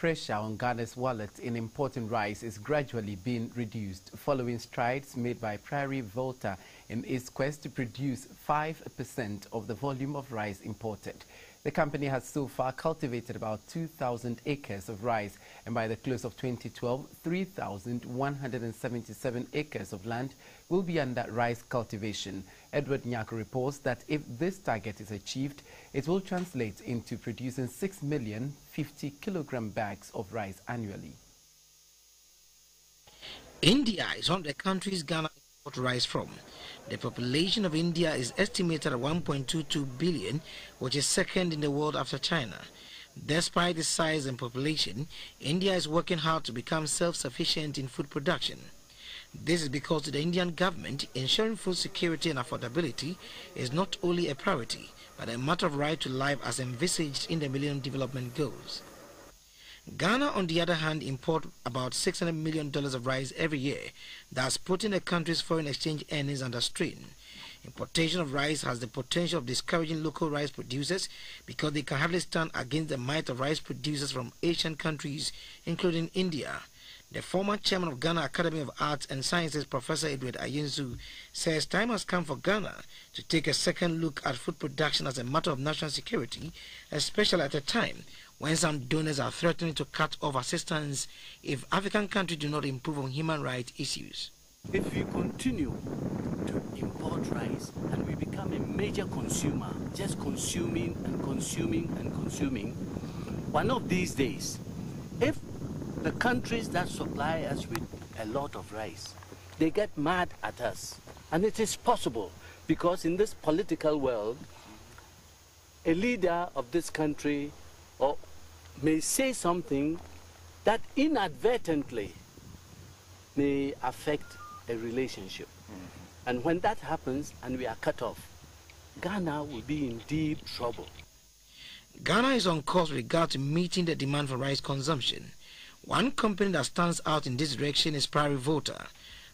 pressure on Ghana's wallet in importing rice is gradually being reduced following strides made by Prairie Volta in its quest to produce 5% of the volume of rice imported. The company has so far cultivated about 2,000 acres of rice, and by the close of 2012, 3,177 acres of land will be under rice cultivation. Edward Nyako reports that if this target is achieved, it will translate into producing 6,050,000 bags of rice annually. India is one of the countries Ghana imports rice from. The population of India is estimated at 1.22 billion, which is second in the world after China. Despite the size and population, India is working hard to become self-sufficient in food production. This is because to the Indian government, ensuring food security and affordability is not only a priority, but a matter of right to life as envisaged in the Millennium Development Goals. Ghana, on the other hand, imports about $600 million of rice every year, thus putting the country's foreign exchange earnings under strain. Importation of rice has the potential of discouraging local rice producers because they can hardly stand against the might of rice producers from Asian countries, including India. The former chairman of Ghana Academy of Arts and Sciences, Professor Edward Ayensu, says time has come for Ghana to take a second look at food production as a matter of national security, especially at a time when some donors are threatening to cut off assistance if African countries do not improve on human rights issues. If we continue to import rice and we become a major consumer, just consuming and consuming and consuming, one of these days, if the countries that supply us with a lot of rice, they get mad at us, and it is possible because in this political world, a leader of this country may say something that inadvertently may affect a relationship. And when that happens and we are cut off, Ghana will be in deep trouble. Ghana is on course with regard to meeting the demand for rice consumption. One company that stands out in this direction is Prairie Volta.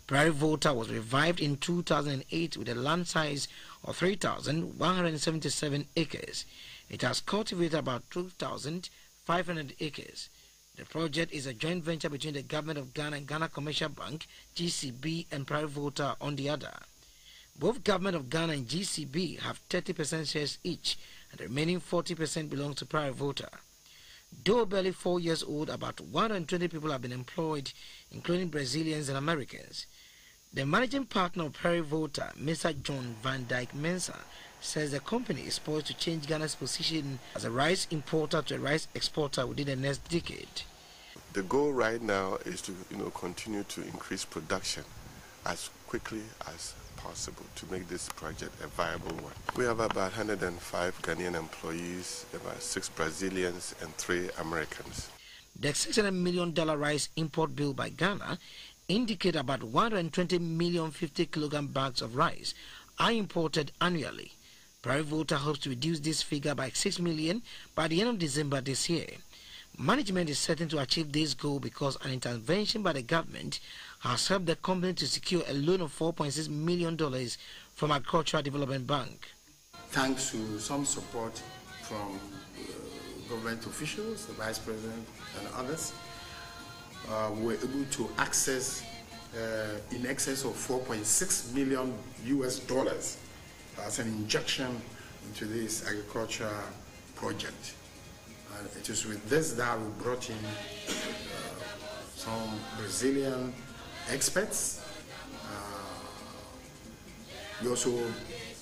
Prairie Volta was revived in 2008 with a land size of 3,177 acres. It has cultivated about 2,500 acres. The project is a joint venture between the Government of Ghana and Ghana Commercial Bank, GCB, and Prairie Volta on the other. Both Government of Ghana and GCB have 30% shares each, and the remaining 40% belongs to Prairie Volta. Though barely 4 years old, about 120 people have been employed, including Brazilians and Americans. The managing partner of Prairie Volta, Mr. John Van Dyke Mensah, says the company is poised to change Ghana's position as a rice importer to a rice exporter within the next decade. The goal right now is to continue to increase production as quickly as possible to make this project a viable one. We have about 105 Ghanaian employees, about 6 Brazilians and 3 Americans. The $600 million rice import bill by Ghana indicate about 120 million 50-kilogram bags of rice are imported annually. Prairie Volta hopes to reduce this figure by 6 million by the end of December this year. Management is certain to achieve this goal because an intervention by the government has helped the company to secure a loan of $4.6 million from Agricultural Development Bank. Thanks to some support from government officials, the Vice President and others, we were able to access in excess of $4.6 million as an injection into this agriculture project. And it is with this that we brought in some Brazilian experts. We also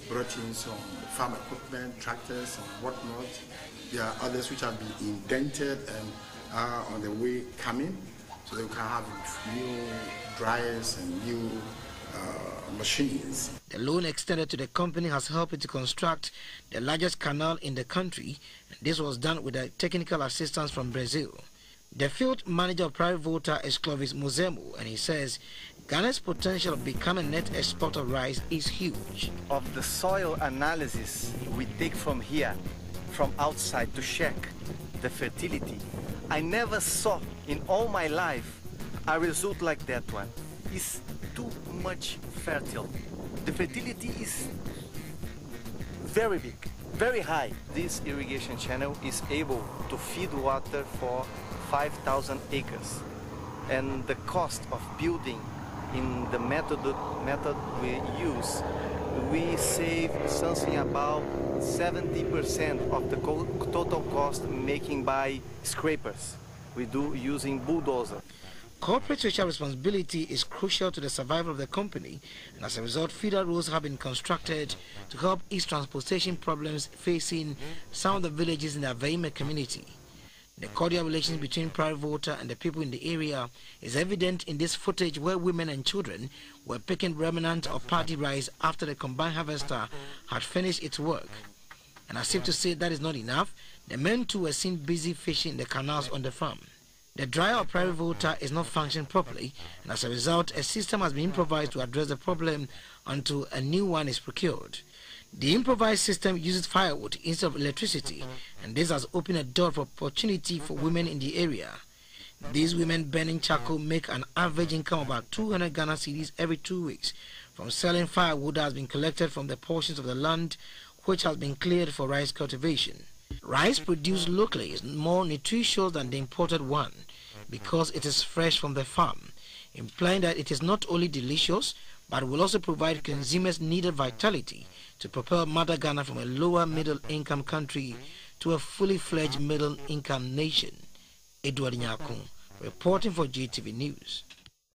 brought in some farm equipment, tractors and whatnot. There are others which have been indented and are on the way coming, so they can have new dryers and new machines. The loan extended to the company has helped it to construct the largest canal in the country, and this was done with the technical assistance from Brazil. The field manager of Prairie Volta is Clovis Muzemo, and he says Ghana's potential of becoming a net exporter of rice is huge. Of the soil analysis we take from here, from outside to check the fertility, I never saw in all my life a result like that one. It's too much fertile. The fertility is very big, very high. This irrigation channel is able to feed water for 5,000 acres. And the cost of building in the method we use, we save something about 70% of the total cost making by scrapers. We do using bulldozer. Corporate social responsibility is crucial to the survival of the company, and as a result, feeder roads have been constructed to help ease transportation problems facing some of the villages in the Aveime community. The cordial relations between Prairie Volta and the people in the area is evident in this footage where women and children were picking remnants of paddy rice after the combine harvester had finished its work. And as if to say that is not enough, the men too were seen busy fishing in the canals on the farm. The dryer of Prairie Volta is not functioning properly, and as a result, a system has been improvised to address the problem until a new one is procured. The improvised system uses firewood instead of electricity, and this has opened a door for opportunity for women in the area. These women burning charcoal make an average income of about 200 Ghana cedis every 2 weeks from selling firewood that has been collected from the portions of the land which has been cleared for rice cultivation. Rice produced locally is more nutritious than the imported one because it is fresh from the farm, implying that it is not only delicious but will also provide consumers needed vitality to propel Mother Ghana from a lower middle-income country to a fully fledged middle-income nation. Edward Nyakun, reporting for GTV News.